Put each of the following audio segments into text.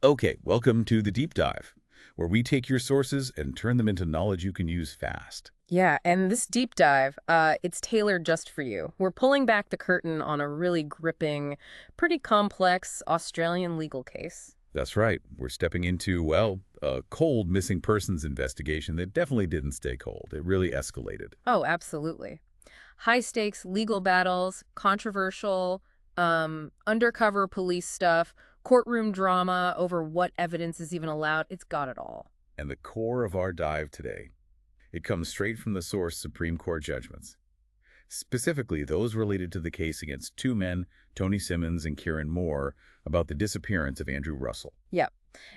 Okay, welcome to the Deep Dive, where we take your sources and turn them into knowledge you can use fast. Yeah, and this deep dive, it's tailored just for you. We're pulling back the curtain on a really gripping, pretty complex Australian legal case. That's right. We're stepping into, well, a cold missing persons investigation that definitely didn't stay cold. It really escalated. Oh, absolutely. High stakes legal battles, controversial, undercover police stuff, courtroom drama over what evidence is even allowed. It's got it all. And the core of our dive today, it comes straight from the source Supreme Court judgments, specifically those related to the case against two men, Tony Simmons and Kieran Moore, about the disappearance of Andrew Russell. Yep.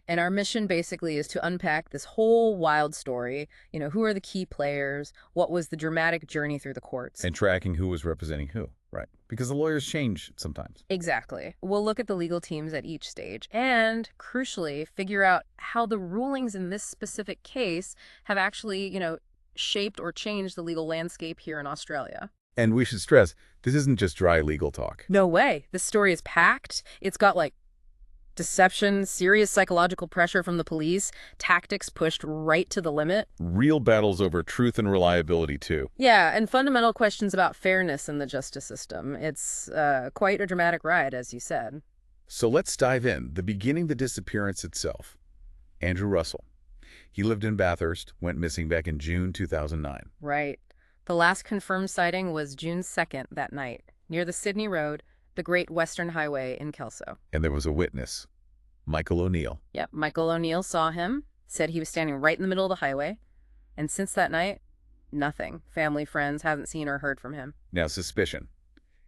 And our mission basically is to unpack this whole wild story. Who are the key players? What was the dramatic journey through the courts? And tracking who was representing who, right? Because the lawyers change sometimes. Exactly. We'll look at the legal teams at each stage and, crucially, figure out how the rulings in this specific case have actually, shaped or changed the legal landscape here in Australia. And we should stress, this isn't just dry legal talk. No way. This story is packed. It's got, deception, serious psychological pressure from the police, tactics pushed right to the limit. Real battles over truth and reliability, too. Yeah, and fundamental questions about fairness in the justice system. It's quite a dramatic ride, as you said. So let's dive in. The beginning, the disappearance itself. Andrew Russell. He lived in Bathurst, went missing back in June 2009. Right. The last confirmed sighting was June 2nd that night, near the Sydney Road, the Great Western Highway in Kelso. And there was a witness, Michael O'Neill. Yep, Michael O'Neill saw him, said he was standing right in the middle of the highway, and since that night, nothing. Family, friends haven't seen or heard from him. Now, suspicion.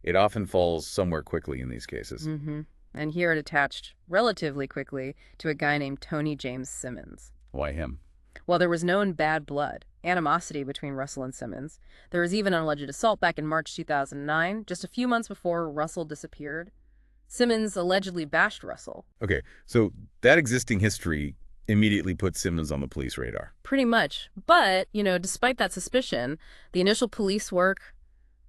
It often falls somewhere quickly in these cases. And here it attached relatively quickly to a guy named Tony James Simmons. Why him? Well, there was known bad blood, animosity between Russell and Simmons. There was even an alleged assault back in March 2009, just a few months before Russell disappeared. Simmons allegedly bashed Russell. Okay, so that existing history immediately put Simmons on the police radar. Pretty much. But, despite that suspicion, the initial police work,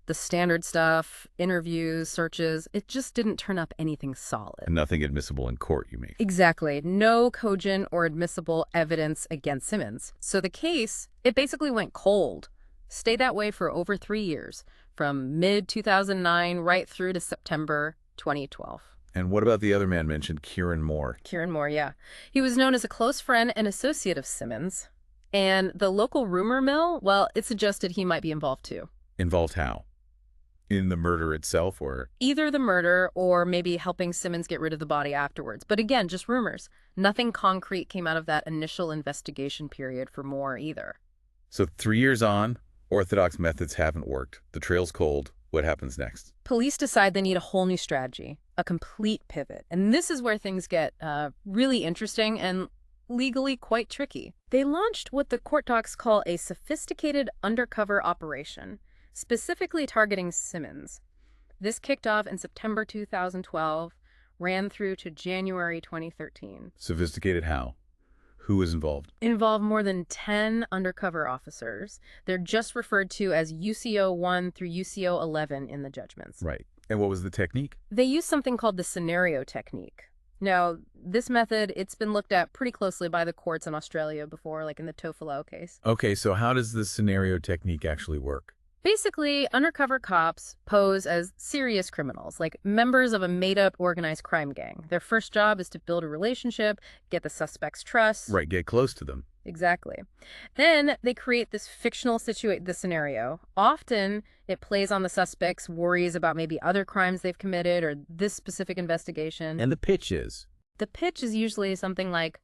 the standard stuff, interviews, searches, it just didn't turn up anything solid. And nothing admissible in court, you mean? Exactly. No cogent or admissible evidence against Simmons. So the case, it basically went cold. Stayed that way for over 3 years, from mid-2009 right through to September 2012. And what about the other man mentioned, Kieran Moore? Kieran Moore, yeah. He was known as a close friend and associate of Simmons. And the local rumor mill, well, it suggested he might be involved too. Involved how? In the murder itself, or? Either the murder or maybe helping Simmons get rid of the body afterwards. But again, just rumors. Nothing concrete came out of that initial investigation period for Moore either. So 3 years on, orthodox methods haven't worked. The trail's cold. What happens next? Police decide they need a whole new strategy, a complete pivot. And this is where things get really interesting and legally quite tricky. They launched what the court docs call a sophisticated undercover operation, specifically targeting Simmons. This kicked off in September 2012, ran through to January 2013. Sophisticated how? Who was involved? Involved more than 10 undercover officers. They're just referred to as UCO 1 through UCO 11 in the judgments. Right. And what was the technique? They use something called the scenario technique. Now, this method, it's been looked at pretty closely by the courts in Australia before, like in the Sofala case. Okay, so how does the scenario technique actually work? Basically, undercover cops pose as serious criminals, like members of a made-up organized crime gang. Their first job is to build a relationship, get the suspect's trust. Right, get close to them. Exactly. Then they create this fictional scenario. Often, it plays on the suspect's worries about maybe other crimes they've committed or this specific investigation. And the pitch is? The pitch is usually something like,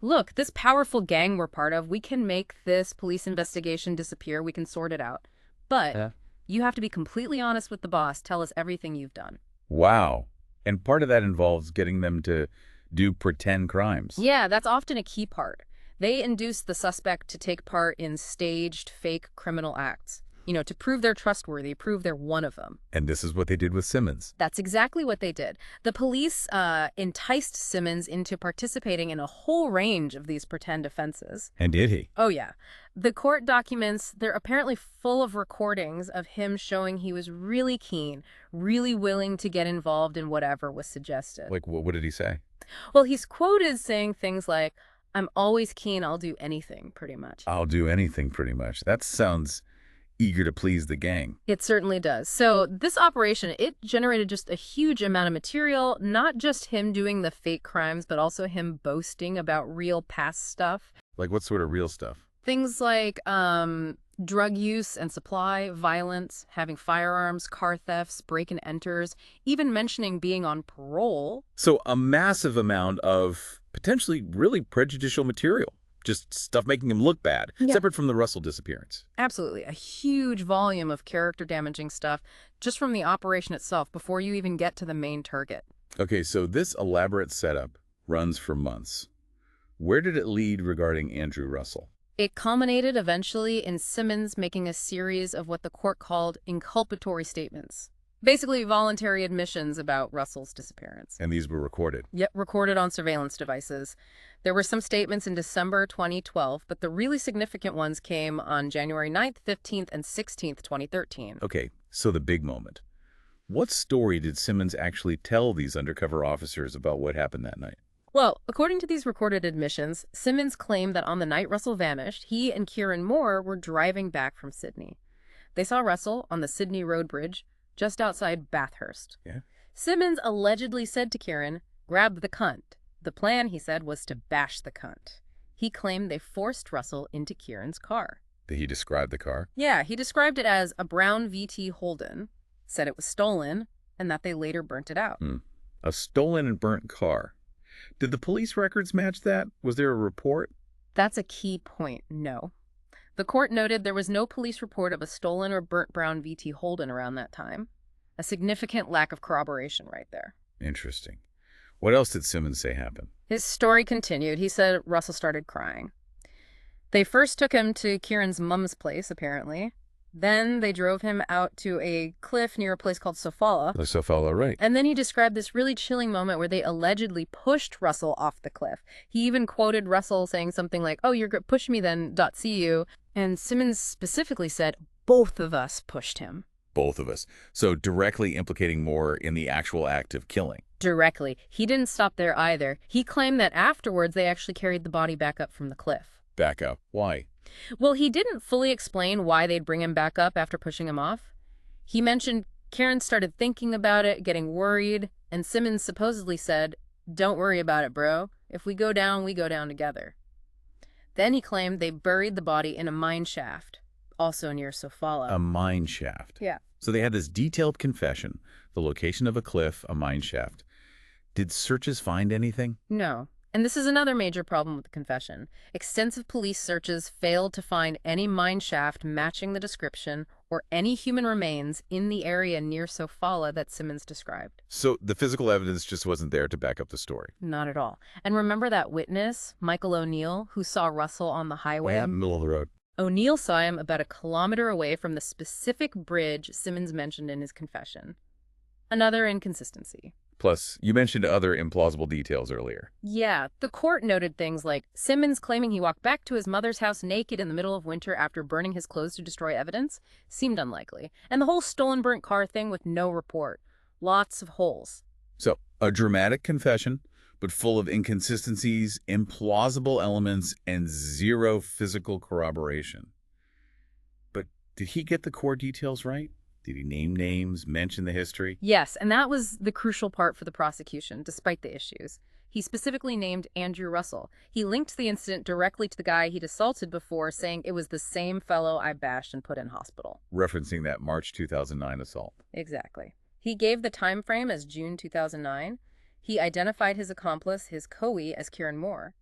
look, this powerful gang we're part of, we can make this police investigation disappear, we can sort it out. But you have to be completely honest with the boss. Tell us everything you've done. Wow. And part of that involves getting them to do pretend crimes. Yeah, that's often a key part. They induce the suspect to take part in staged, fake criminal acts. To prove they're trustworthy, prove they're one of them. And this is what they did with Simmons. That's exactly what they did. The police enticed Simmons into participating in a whole range of these pretend offenses. And did he? Oh, yeah. The court documents, they're apparently full of recordings of him showing he was really keen, really willing to get involved in whatever was suggested. Like, what did he say? Well, he's quoted saying things like, "I'm always keen, I'll do anything," pretty much. I'll do anything, pretty much. That sounds eager to please the gang. It certainly does. So this operation, it generated just a huge amount of material, not just him doing the fake crimes, but also him boasting about real past stuff. Like what sort of real stuff? Things like drug use and supply, violence, having firearms, car thefts, break-and-enters, even mentioning being on parole. So a massive amount of potentially really prejudicial material. Just stuff making him look bad, Yeah. separate from the Russell disappearance. Absolutely. A huge volume of character-damaging stuff just from the operation itself before you even get to the main target. Okay, so this elaborate setup runs for months. Where did it lead regarding Andrew Russell? It culminated eventually in Simmons making a series of what the court called inculpatory statements. Basically, voluntary admissions about Russell's disappearance. And these were recorded. Yet recorded on surveillance devices. There were some statements in December 2012, but the really significant ones came on January 9th, 15th, and 16th, 2013. Okay, so the big moment. What story did Simmons actually tell these undercover officers about what happened that night? Well, according to these recorded admissions, Simmons claimed that on the night Russell vanished, he and Kieran Moore were driving back from Sydney. They saw Russell on the Sydney Road Bridge, just outside Bathurst. Yeah. Simmons allegedly said to Kieran, "Grab the cunt." The plan, he said, was to bash the cunt. He claimed they forced Russell into Kieran's car. Did he describe the car? Yeah, he described it as a brown VT Holden, said it was stolen, and that they later burnt it out. A stolen and burnt car. Did the police records match that? Was there a report? That's a key point, no. The court noted there was no police report of a stolen or burnt brown VT Holden around that time. A significant lack of corroboration right there. Interesting. What else did Simmons say happened? His story continued. He said Russell started crying. They first took him to Kieran's mom's place, apparently. Then they drove him out to a cliff near a place called Sofala. The Sofala, right. And then he described this really chilling moment where they allegedly pushed Russell off the cliff. He even quoted Russell saying something like, "Oh, you're good, push me then, .see you." And Simmons specifically said, "Both of us pushed him." Both of us. So directly implicating Moore in the actual act of killing. Directly. He didn't stop there either. He claimed that afterwards they actually carried the body back up from the cliff. Back up. Why? Well, he didn't fully explain why they'd bring him back up after pushing him off. He mentioned Kieran started thinking about it, getting worried, and Simmons supposedly said, "Don't worry about it, bro. If we go down together." Then he claimed they buried the body in a mine shaft, also near Sofala. A mine shaft. Yeah. So they had this detailed confession, the location of a cliff, a mine shaft. Did searches find anything? No. And this is another major problem with the confession. Extensive police searches failed to find any mine shaft matching the description or any human remains in the area near Sofala that Simmons described. So the physical evidence just wasn't there to back up the story. Not at all. And remember that witness, Michael O'Neill, who saw Russell on the highway? In the middle of the road. O'Neill saw him about a kilometer away from the specific bridge Simmons mentioned in his confession. Another inconsistency. Plus, you mentioned other implausible details earlier. Yeah, the court noted things like Simmons claiming he walked back to his mother's house naked in the middle of winter after burning his clothes to destroy evidence seemed unlikely. And the whole stolen burnt car thing with no report. Lots of holes. So, a dramatic confession, but full of inconsistencies, implausible elements, and zero physical corroboration. But did he get the core details right? Did he name names, mention the history? Yes, and that was the crucial part for the prosecution, despite the issues. He specifically named Andrew Russell. He linked the incident directly to the guy he'd assaulted before, saying it was the same fellow I bashed and put in hospital. Referencing that March 2009 assault. Exactly. He gave the time frame as June 2009. He identified his accomplice, his co-e, as Kieran Moore.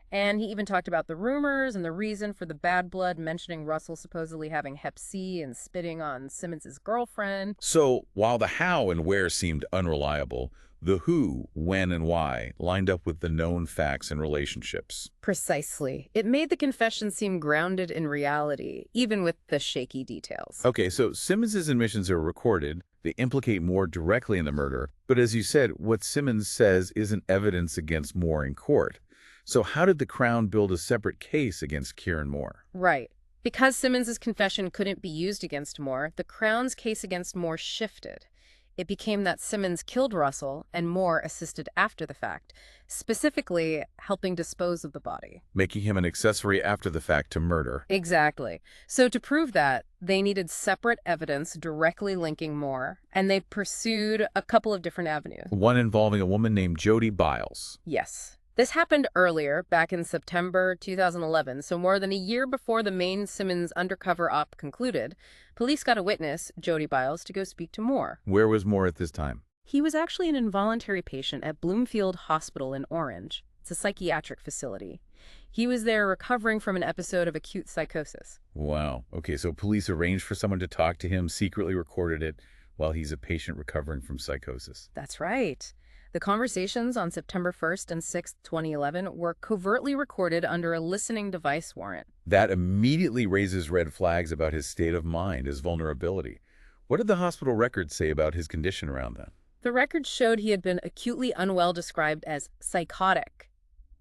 And he even talked about the rumors and the reason for the bad blood, mentioning Russell supposedly having hep C and spitting on Simmons' girlfriend. So, while the how and where seemed unreliable, the who, when, and why lined up with the known facts and relationships. Precisely. It made the confession seem grounded in reality, even with the shaky details. Okay, so Simmons' admissions are recorded. They implicate Moore directly in the murder. But as you said, what Simmons says isn't evidence against Moore in court. So how did the Crown build a separate case against Kieran Moore? Right. Because Simmons' confession couldn't be used against Moore, the Crown's case against Moore shifted. It became that Simmons killed Russell and Moore assisted after the fact, specifically helping dispose of the body. Making him an accessory after the fact to murder. Exactly. So to prove that, they needed separate evidence directly linking Moore, and they pursued a couple of different avenues. One involving a woman named Jody Biles. Yes. This happened earlier, back in September 2011, so more than a year before the main Simmons undercover op concluded. Police got a witness, Jody Biles, to go speak to Moore. Where was Moore at this time? He was actually an involuntary patient at Bloomfield Hospital in Orange. It's a psychiatric facility. He was there recovering from an episode of acute psychosis. Wow. Okay, so police arranged for someone to talk to him, secretly recorded it while he's a patient recovering from psychosis. That's right. The conversations on September 1st and 6th, 2011 were covertly recorded under a listening device warrant. That immediately raises red flags about his state of mind, his vulnerability. What did the hospital records say about his condition around then? The records showed he had been acutely unwell, described as psychotic,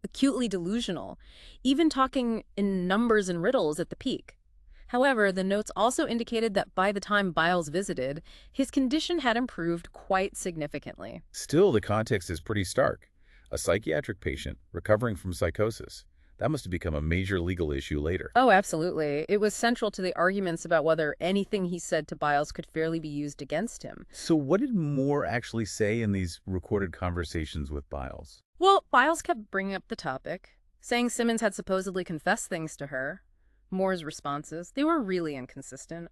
acutely delusional, even talking in numbers and riddles at the peak. However, the notes also indicated that by the time Biles visited, his condition had improved quite significantly. Still, the context is pretty stark. A psychiatric patient recovering from psychosis. That must have become a major legal issue later. Oh, absolutely. It was central to the arguments about whether anything he said to Biles could fairly be used against him. So what did Moore actually say in these recorded conversations with Biles? Well, Biles kept bringing up the topic, saying Simmons had supposedly confessed things to her. Moore's responses, they were really inconsistent.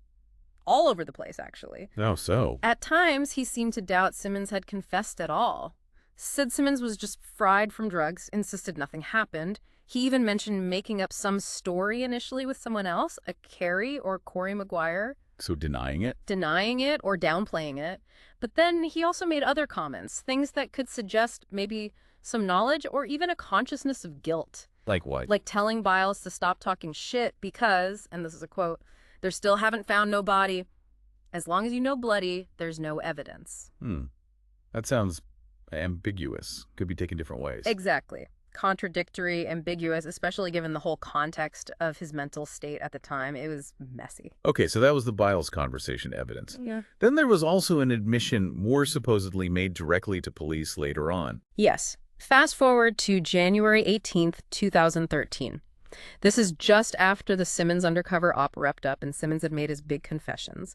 All over the place, actually. Oh, so? At times, he seemed to doubt Simmons had confessed at all. Said Simmons was just fried from drugs, insisted nothing happened. He even mentioned making up some story initially with someone else, a Carrie or Corey Maguire. So denying it? Denying it or downplaying it. But then he also made other comments, things that could suggest maybe some knowledge or even a consciousness of guilt. Like what? Like telling Biles to stop talking shit because, and this is a quote, "They still haven't found no body. As long as you know bloody, there's no evidence." That sounds ambiguous. Could be taken different ways. Exactly. Contradictory, ambiguous, especially given the whole context of his mental state at the time. It was messy. Okay, so that was the Biles conversation evidence. Yeah. Then there was also an admission Moore supposedly made directly to police later on. Yes. Fast forward to January 18th, 2013. This is just after the Simmons undercover op wrapped up and Simmons had made his big confessions.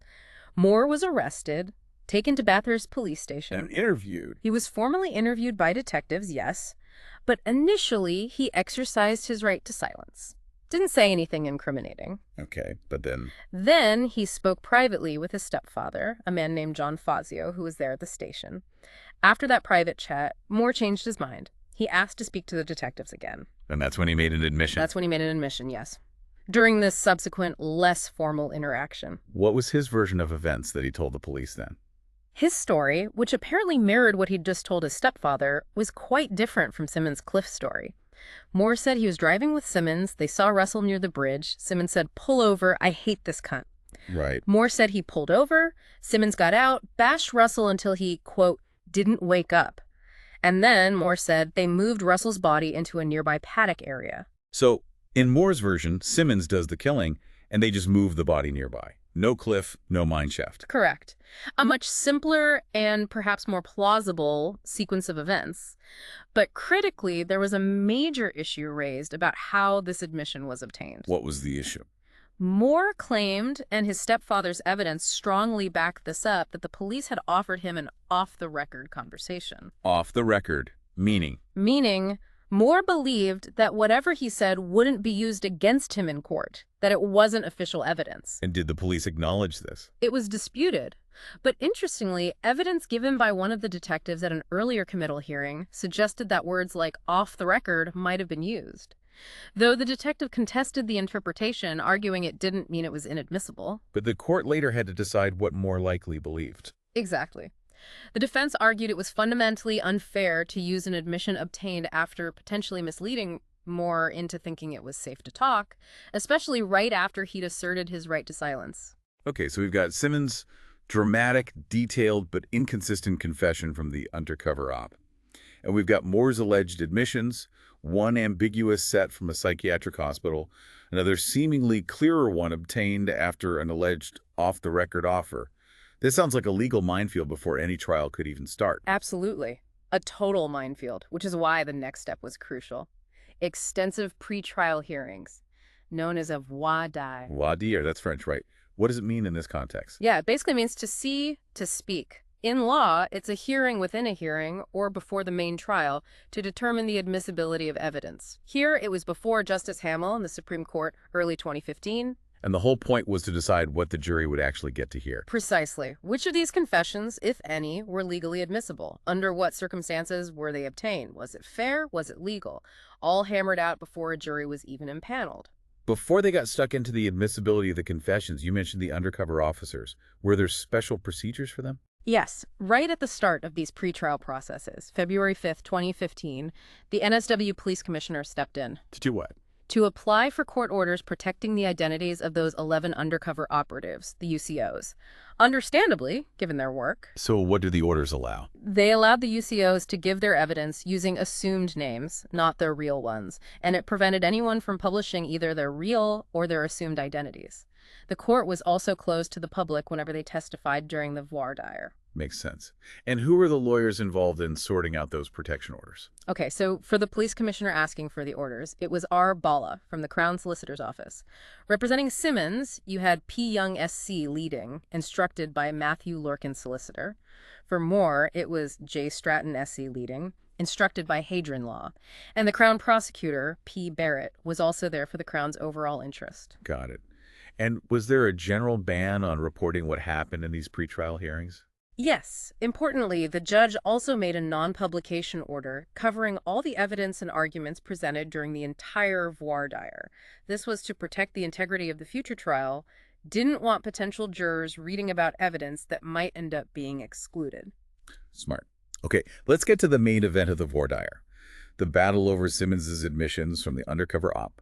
Moore was arrested, taken to Bathurst police station. And interviewed. He was formally interviewed by detectives, yes, but initially he exercised his right to silence. Didn't say anything incriminating. Okay, but then? Then he spoke privately with his stepfather, a man named John Fazio, who was there at the station. After that private chat, Moore changed his mind. He asked to speak to the detectives again. And that's when he made an admission. That's when he made an admission, yes. During this subsequent, less formal interaction. What was his version of events that he told the police then? His story, which apparently mirrored what he'd just told his stepfather, was quite different from Simmons' Cliff story. Moore said he was driving with Simmons. They saw Russell near the bridge. Simmons said, "Pull over. I hate this cunt." Right. Moore said he pulled over. Simmons got out, bashed Russell until he, quote, "didn't wake up." And then, Moore said, they moved Russell's body into a nearby paddock area. So, in Moore's version, Simmons does the killing, and they just move the body nearby. No cliff, no mine shaft. Correct. A much simpler and perhaps more plausible sequence of events. But critically, there was a major issue raised about how this admission was obtained. What was the issue? Moore claimed, and his stepfather's evidence strongly backed this up, that the police had offered him an off-the-record conversation. Off the record, meaning? Meaning, Moore believed that whatever he said wouldn't be used against him in court, that it wasn't official evidence. And did the police acknowledge this? It was disputed. But interestingly, evidence given by one of the detectives at an earlier committal hearing suggested that words like off the record might have been used. Though the detective contested the interpretation, arguing it didn't mean it was inadmissible. But the court later had to decide what Moore likely believed. Exactly. The defense argued it was fundamentally unfair to use an admission obtained after potentially misleading Moore into thinking it was safe to talk, especially right after he'd asserted his right to silence. Okay, so we've got Simmons' dramatic, detailed, but inconsistent confession from the undercover op. And we've got Moore's alleged admissions, one ambiguous set from a psychiatric hospital, another seemingly clearer one obtained after an alleged off-the-record offer. This sounds like a legal minefield before any trial could even start. Absolutely. A total minefield, which is why the next step was crucial. Extensive pretrial hearings, known as a voir dire. Voir dire, that's French, right? What does it mean in this context? Yeah, it basically means to see, to speak. In law, it's a hearing within a hearing or before the main trial to determine the admissibility of evidence. Here, it was before Justice Hamill in the Supreme Court, early 2015. And the whole point was to decide what the jury would actually get to hear. Precisely. Which of these confessions, if any, were legally admissible? Under what circumstances were they obtained? Was it fair? Was it legal? All hammered out before a jury was even impaneled. Before they got stuck into the admissibility of the confessions, you mentioned the undercover officers. Were there special procedures for them? Yes, right at the start of these pretrial processes, February 5th, 2015, the NSW police commissioner stepped in. To do what? To apply for court orders protecting the identities of those 11 undercover operatives, the UCOs. Understandably, given their work. So what do the orders allow? They allowed the UCOs to give their evidence using assumed names, not their real ones, and it prevented anyone from publishing either their real or their assumed identities. The court was also closed to the public whenever they testified during the voir dire. Makes sense. And who are the lawyers involved in sorting out those protection orders? Okay, so for the police commissioner asking for the orders, it was R. Bala from the Crown Solicitor's Office. Representing Simmons, you had P. Young SC leading, instructed by Matthew Lurkin Solicitor. For Moore, it was J. Stratton SC leading, instructed by Hadron Law. And the Crown Prosecutor, P. Barrett, was also there for the Crown's overall interest. Got it. And was there a general ban on reporting what happened in these pretrial hearings? Yes. Importantly, the judge also made a non-publication order covering all the evidence and arguments presented during the entire voir dire. This was to protect the integrity of the future trial, didn't want potential jurors reading about evidence that might end up being excluded. Smart. Okay, let's get to the main event of the voir dire, the battle over Simmons's admissions from the undercover op.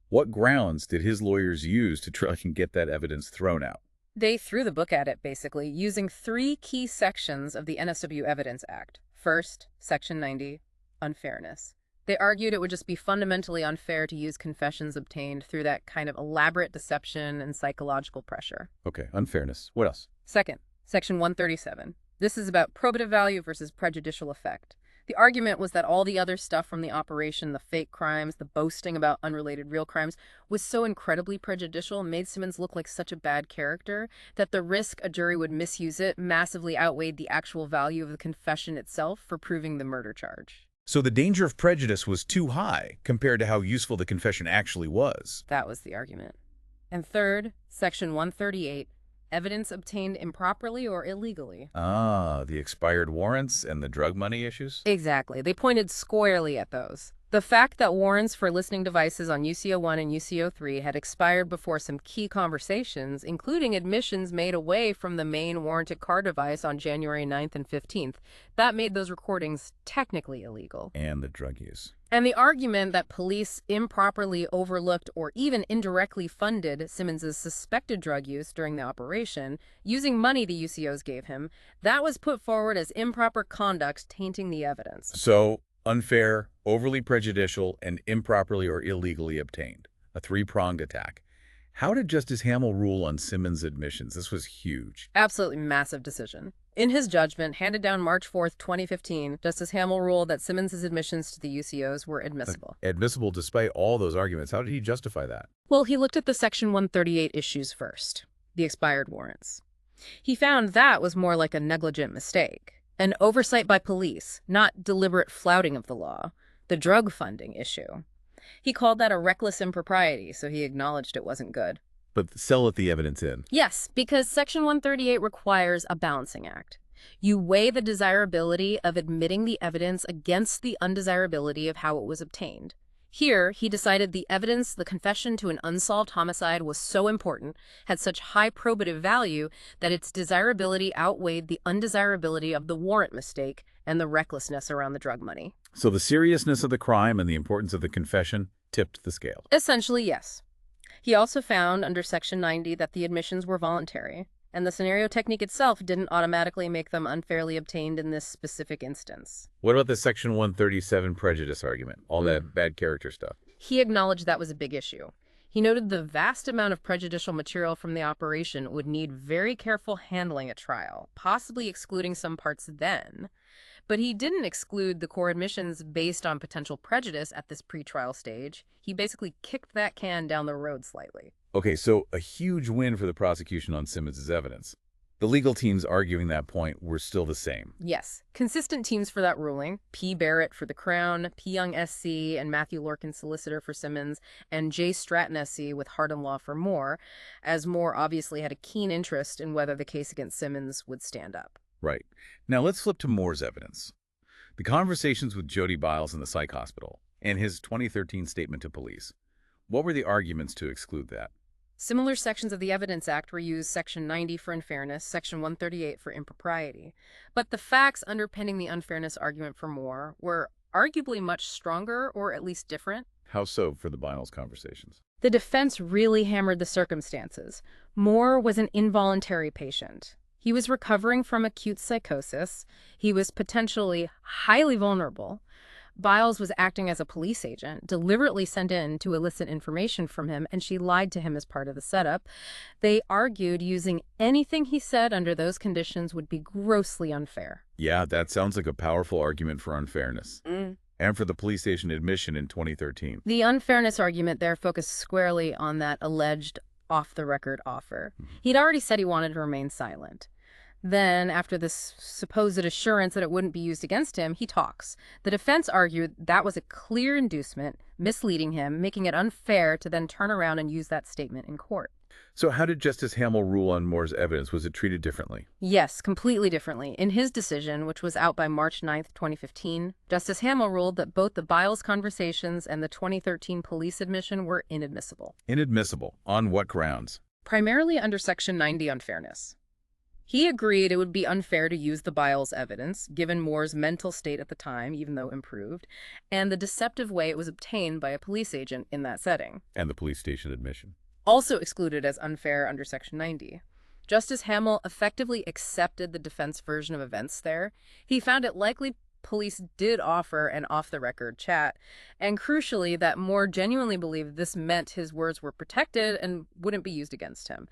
What grounds did his lawyers use to try and get that evidence thrown out? They threw the book at it, basically, using 3 key sections of the NSW Evidence Act. First, Section 90, unfairness. They argued it would just be fundamentally unfair to use confessions obtained through that kind of elaborate deception and psychological pressure. Okay, unfairness. What else? Second, Section 137. This is about probative value versus prejudicial effect. The argument was that all the other stuff from the operation, the fake crimes, the boasting about unrelated real crimes, was so incredibly prejudicial and made Simmons look like such a bad character that the risk a jury would misuse it massively outweighed the actual value of the confession itself for proving the murder charge. So the danger of prejudice was too high compared to how useful the confession actually was. That was the argument. And third, Section 138. Evidence obtained improperly or illegally. Ah, the expired warrants and the drug money issues? Exactly. They pointed squarely at those. The fact that warrants for listening devices on UCO1 and UCO3 had expired before some key conversations, including admissions made away from the main warranted car device on January 9th and 15th, that made those recordings technically illegal. And the drug use. And the argument that police improperly overlooked or even indirectly funded Simmons's suspected drug use during the operation, using money the UCOs gave him, that was put forward as improper conduct tainting the evidence. So, unfair, overly prejudicial, and improperly or illegally obtained. A 3-pronged attack. How did Justice Hamill rule on Simmons' admissions? This was huge. Absolutely massive decision. In his judgment, handed down March 4th, 2015, Justice Hamill ruled that Simmons' admissions to the UCOs were admissible. Admissible despite all those arguments. How did he justify that? Well, he looked at the Section 138 issues first, the expired warrants. He found that was more like a negligent mistake, an oversight by police, not deliberate flouting of the law, the drug funding issue. He called that a reckless impropriety, so he acknowledged it wasn't good. But still let the evidence in. Yes, because Section 138 requires a balancing act. You weigh the desirability of admitting the evidence against the undesirability of how it was obtained. Here, he decided the evidence, the confession to an unsolved homicide, was so important, had such high probative value, that its desirability outweighed the undesirability of the warrant mistake and the recklessness around the drug money. So the seriousness of the crime and the importance of the confession tipped the scale. Essentially, yes. He also found under Section 90 that the admissions were voluntary, and the scenario technique itself didn't automatically make them unfairly obtained in this specific instance. What about the Section 137 prejudice argument? All that bad character stuff. He acknowledged that was a big issue. He noted the vast amount of prejudicial material from the operation would need very careful handling at trial, possibly excluding some parts then. But he didn't exclude the core admissions based on potential prejudice at this pretrial stage. He basically kicked that can down the road slightly. Okay, so a huge win for the prosecution on Simmons' evidence. The legal teams arguing that point were still the same. Yes, consistent teams for that ruling. P. Barrett for the Crown, P. Young SC and Matthew Lorcan solicitor for Simmons, and J. Stratton SC with Hardin Law for Moore, as Moore obviously had a keen interest in whether the case against Simmons would stand up. Right. Now let's flip to Moore's evidence. The conversations with Jody Biles in the psych hospital and his 2013 statement to police. What were the arguments to exclude that? Similar sections of the Evidence Act were used: Section 90 for unfairness, Section 138 for impropriety. But the facts underpinning the unfairness argument for Moore were arguably much stronger, or at least different. How so for the Biles conversations? The defense really hammered the circumstances. Moore was an involuntary patient. He was recovering from acute psychosis. He was potentially highly vulnerable. Biles was acting as a police agent, deliberately sent in to elicit information from him, and she lied to him as part of the setup. They argued using anything he said under those conditions would be grossly unfair. Yeah, that sounds like a powerful argument for unfairness. And for the police station admission in 2013. The unfairness argument there focused squarely on that alleged off-the-record offer. He'd already said he wanted to remain silent. Then, after this supposed assurance that it wouldn't be used against him, he talks. The defense argued that was a clear inducement, misleading him, making it unfair to then turn around and use that statement in court. So how did Justice Hamill rule on Moore's evidence? Was it treated differently? Yes, completely differently. In his decision, which was out by March 9th, 2015, Justice Hamill ruled that both the Biles conversations and the 2013 police admission were inadmissible. Inadmissible? On what grounds? Primarily under Section 90 unfairness. He agreed it would be unfair to use the Biles evidence, given Moore's mental state at the time, even though improved, and the deceptive way it was obtained by a police agent in that setting. And the police station admission. Also excluded as unfair under Section 90. Justice Hamill effectively accepted the defense version of events there. He found it likely police did offer an off-the-record chat, and crucially that Moore genuinely believed this meant his words were protected and wouldn't be used against him.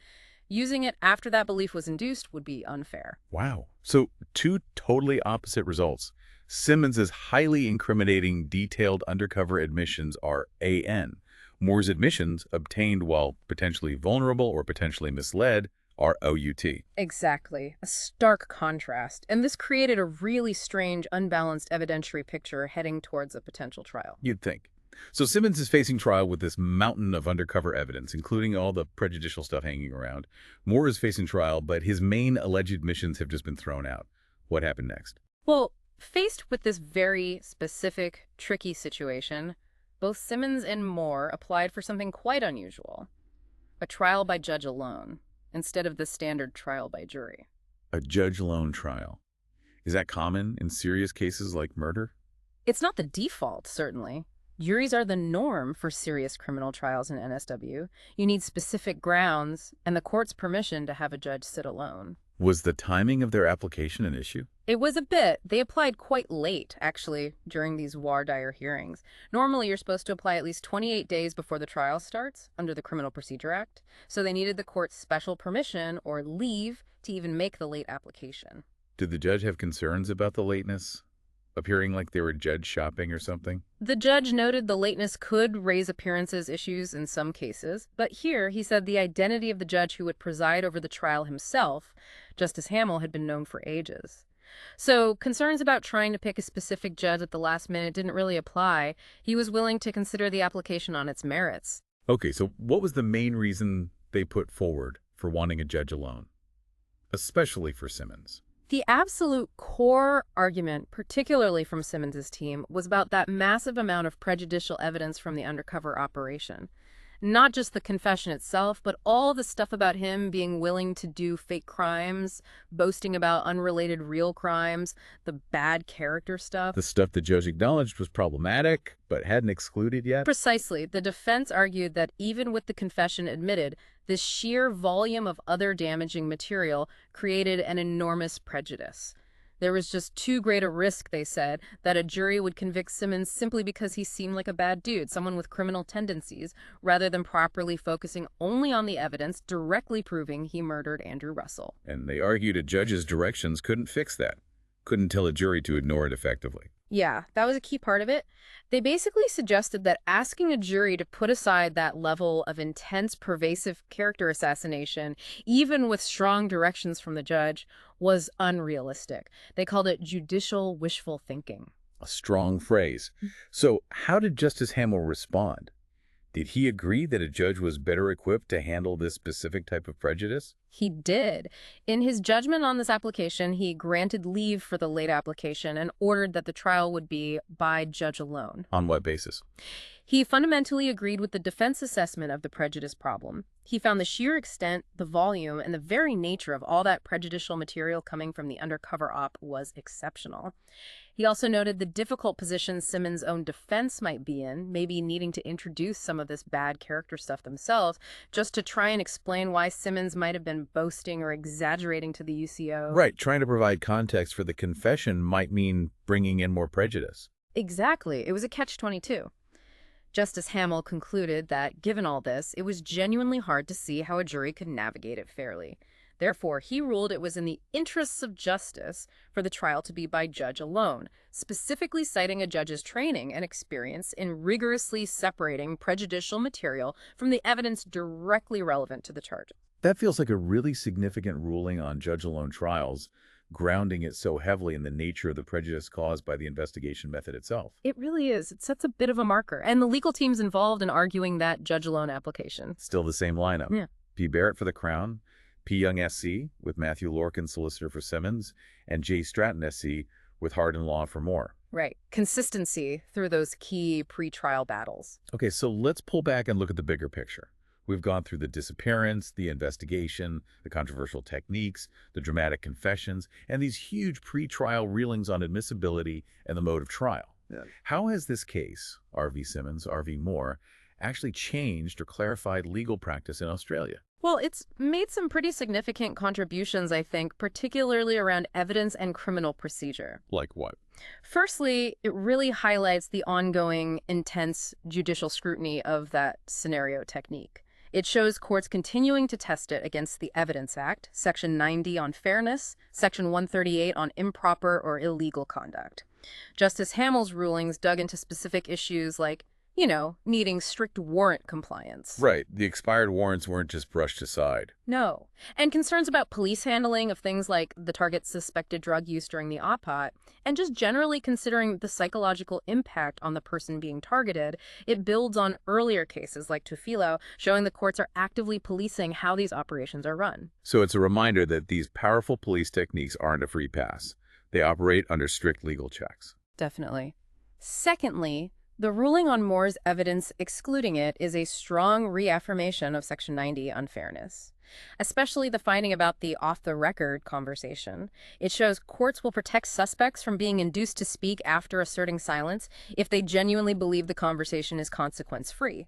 Using it after that belief was induced would be unfair. Wow. So two totally opposite results. Simmons's highly incriminating detailed undercover admissions are AN. Moore's admissions, obtained while potentially vulnerable or potentially misled, are OUT. Exactly. A stark contrast. And this created a really strange, unbalanced evidentiary picture heading towards a potential trial. You'd think. So Simmons is facing trial with this mountain of undercover evidence, including all the prejudicial stuff hanging around. Moore is facing trial, but his main alleged admissions have just been thrown out. What happened next? Well, faced with this very specific, tricky situation, both Simmons and Moore applied for something quite unusual. A trial by judge alone, instead of the standard trial by jury. A judge-alone trial. Is that common in serious cases like murder? It's not the default, certainly. Juries are the norm for serious criminal trials in NSW. You need specific grounds and the court's permission to have a judge sit alone. Was the timing of their application an issue? It was a bit. They applied quite late, actually, during these voir dire hearings. Normally, you're supposed to apply at least 28 days before the trial starts under the Criminal Procedure Act, so they needed the court's special permission or leave to even make the late application. Did the judge have concerns about the lateness? Appearing like they were judge shopping or something? The judge noted the lateness could raise appearances issues in some cases, but here he said the identity of the judge who would preside over the trial himself, Justice Hamill, had been known for ages. So concerns about trying to pick a specific judge at the last minute didn't really apply. He was willing to consider the application on its merits. Okay, so what was the main reason they put forward for wanting a judge alone? Especially for Simmons. The absolute core argument, particularly from Simmons's team, was about that massive amount of prejudicial evidence from the undercover operation. Not just the confession itself, but all the stuff about him being willing to do fake crimes, boasting about unrelated real crimes, the bad character stuff. The stuff the judge acknowledged was problematic, but hadn't excluded yet? Precisely. The defense argued that even with the confession admitted, this sheer volume of other damaging material created an enormous prejudice. There was just too great a risk, they said, that a jury would convict Simmons simply because he seemed like a bad dude, someone with criminal tendencies, rather than properly focusing only on the evidence directly proving he murdered Andrew Russell. And they argued a judge's directions couldn't fix that, couldn't tell a jury to ignore it effectively. Yeah, that was a key part of it. They basically suggested that asking a jury to put aside that level of intense, pervasive character assassination, even with strong directions from the judge, was unrealistic. They called it judicial wishful thinking. A strong phrase. So how did Justice Hamill respond? Did he agree that a judge was better equipped to handle this specific type of prejudice? He did. In his judgment on this application, he granted leave for the late application and ordered that the trial would be by judge alone. On what basis? He fundamentally agreed with the defense assessment of the prejudice problem. He found the sheer extent, the volume, and the very nature of all that prejudicial material coming from the undercover op was exceptional. He also noted the difficult position Simmons' own defense might be in, maybe needing to introduce some of this bad character stuff themselves, just to try and explain why Simmons might have been boasting or exaggerating to the UCO. Right, trying to provide context for the confession might mean bringing in more prejudice. Exactly. It was a catch-22. Justice Hamill concluded that, given all this, it was genuinely hard to see how a jury could navigate it fairly. Therefore, he ruled it was in the interests of justice for the trial to be by judge alone, specifically citing a judge's training and experience in rigorously separating prejudicial material from the evidence directly relevant to the charge. That feels like a really significant ruling on judge-alone trials, grounding it so heavily in the nature of the prejudice caused by the investigation method itself. It really is. It sets a bit of a marker. And the legal teams involved in arguing that judge-alone application. Still the same lineup. Yeah. P. Barrett for the Crown, P. Young SC with Matthew Lorcan, solicitor for Simmons, and J. Stratton SC with Hardin Law for Moore. Right. Consistency through those key pre-trial battles. Okay, so let's pull back and look at the bigger picture. We've gone through the disappearance, the investigation, the controversial techniques, the dramatic confessions, and these huge pre-trial reelings on admissibility and the mode of trial. Yeah. How has this case, R.V. Simmons, R.V. Moore, actually changed or clarified legal practice in Australia? Well, it's made some pretty significant contributions, I think, particularly around evidence and criminal procedure. Like what? Firstly, it really highlights the ongoing, intense judicial scrutiny of that scenario technique. It shows courts continuing to test it against the Evidence Act, Section 90 on fairness, Section 138 on improper or illegal conduct. Justice Hamill's rulings dug into specific issues like, needing strict warrant compliance. Right. The expired warrants weren't just brushed aside. No. And concerns about police handling of things like the target's suspected drug use during the op-pot, and just generally considering the psychological impact on the person being targeted. It builds on earlier cases like Sofala, showing the courts are actively policing how these operations are run. So it's a reminder that these powerful police techniques aren't a free pass. They operate under strict legal checks. Definitely. Secondly, the ruling on Moore's evidence excluding it is a strong reaffirmation of Section 90 unfairness, especially the finding about the off-the-record conversation. It shows courts will protect suspects from being induced to speak after asserting silence if they genuinely believe the conversation is consequence-free.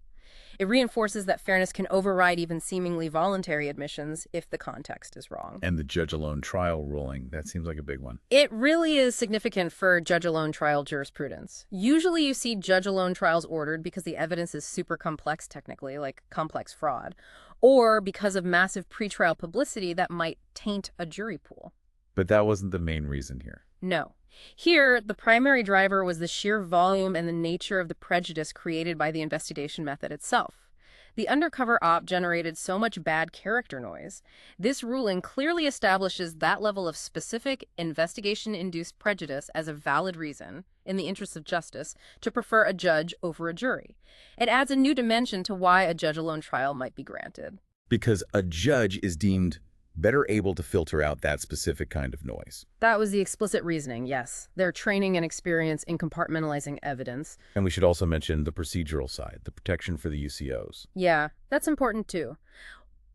It reinforces that fairness can override even seemingly voluntary admissions if the context is wrong. And the judge-alone trial ruling, that seems like a big one. It really is significant for judge-alone trial jurisprudence. Usually you see judge-alone trials ordered because the evidence is super complex technically, like complex fraud, or because of massive pretrial publicity that might taint a jury pool. But that wasn't the main reason here. No. Here, the primary driver was the sheer volume and the nature of the prejudice created by the investigation method itself. The undercover op generated so much bad character noise. This ruling clearly establishes that level of specific investigation-induced prejudice as a valid reason, in the interests of justice, to prefer a judge over a jury. It adds a new dimension to why a judge-alone trial might be granted. Because a judge is deemed better able to filter out that specific kind of noise. That was the explicit reasoning, yes. Their training and experience in compartmentalizing evidence. And we should also mention the procedural side, the protection for the UCOs. Yeah, that's important too.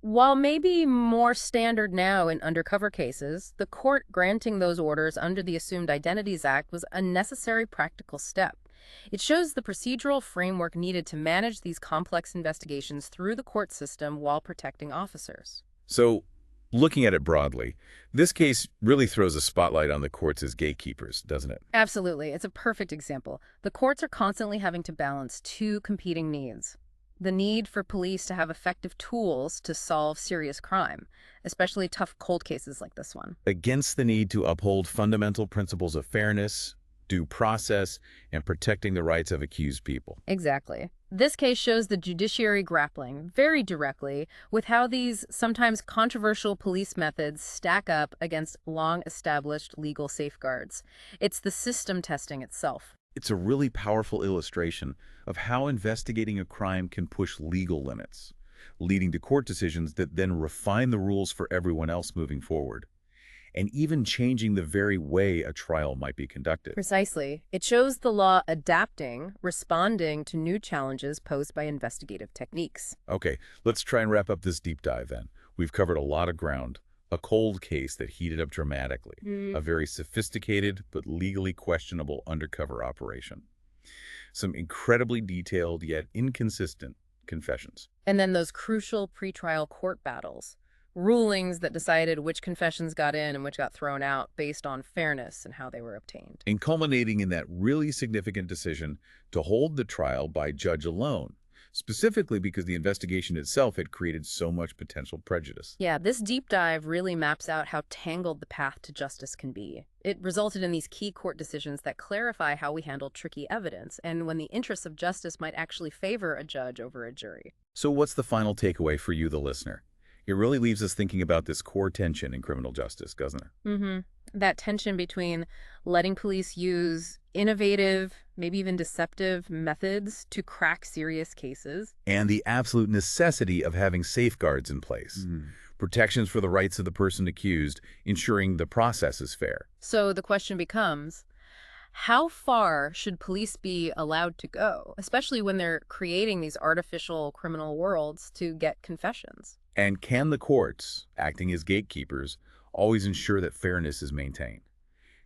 While maybe more standard now in undercover cases, the court granting those orders under the Assumed Identities Act was a necessary practical step. It shows the procedural framework needed to manage these complex investigations through the court system while protecting officers. So, Looking at it broadly, this case really throws a spotlight on the courts as gatekeepers, doesn't it? Absolutely. It's a perfect example. The courts are constantly having to balance two competing needs. The need for police to have effective tools to solve serious crime, especially tough cold cases like this one. Against the need to uphold fundamental principles of fairness, due process, and protecting the rights of accused people. Exactly. This case shows the judiciary grappling very directly with how these sometimes controversial police methods stack up against long-established legal safeguards. It's the system testing itself. It's a really powerful illustration of how investigating a crime can push legal limits, leading to court decisions that then refine the rules for everyone else moving forward, and even changing the very way a trial might be conducted. Precisely. It shows the law adapting, responding to new challenges posed by investigative techniques. Okay, let's try and wrap up this deep dive then. We've covered a lot of ground. A cold case that heated up dramatically. A very sophisticated but legally questionable undercover operation. Some incredibly detailed yet inconsistent confessions. And then those crucial pretrial court battles. Rulings that decided which confessions got in and which got thrown out based on fairness and how they were obtained. And culminating in that really significant decision to hold the trial by judge alone, specifically because the investigation itself had created so much potential prejudice. Yeah, this deep dive really maps out how tangled the path to justice can be. It resulted in these key court decisions that clarify how we handle tricky evidence and when the interests of justice might actually favor a judge over a jury. So what's the final takeaway for you, the listener? It really leaves us thinking about this core tension in criminal justice, doesn't it? That tension between letting police use innovative, maybe even deceptive methods to crack serious cases. And the absolute necessity of having safeguards in place. Protections for the rights of the person accused, ensuring the process is fair. So the question becomes, how far should police be allowed to go, especially when they're creating these artificial criminal worlds to get confessions? And can the courts, acting as gatekeepers, always ensure that fairness is maintained?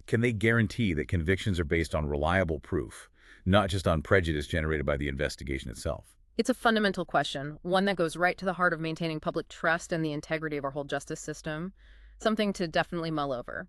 Can they guarantee that convictions are based on reliable proof, not just on prejudice generated by the investigation itself? It's a fundamental question, one that goes right to the heart of maintaining public trust and the integrity of our whole justice system. Something to definitely mull over.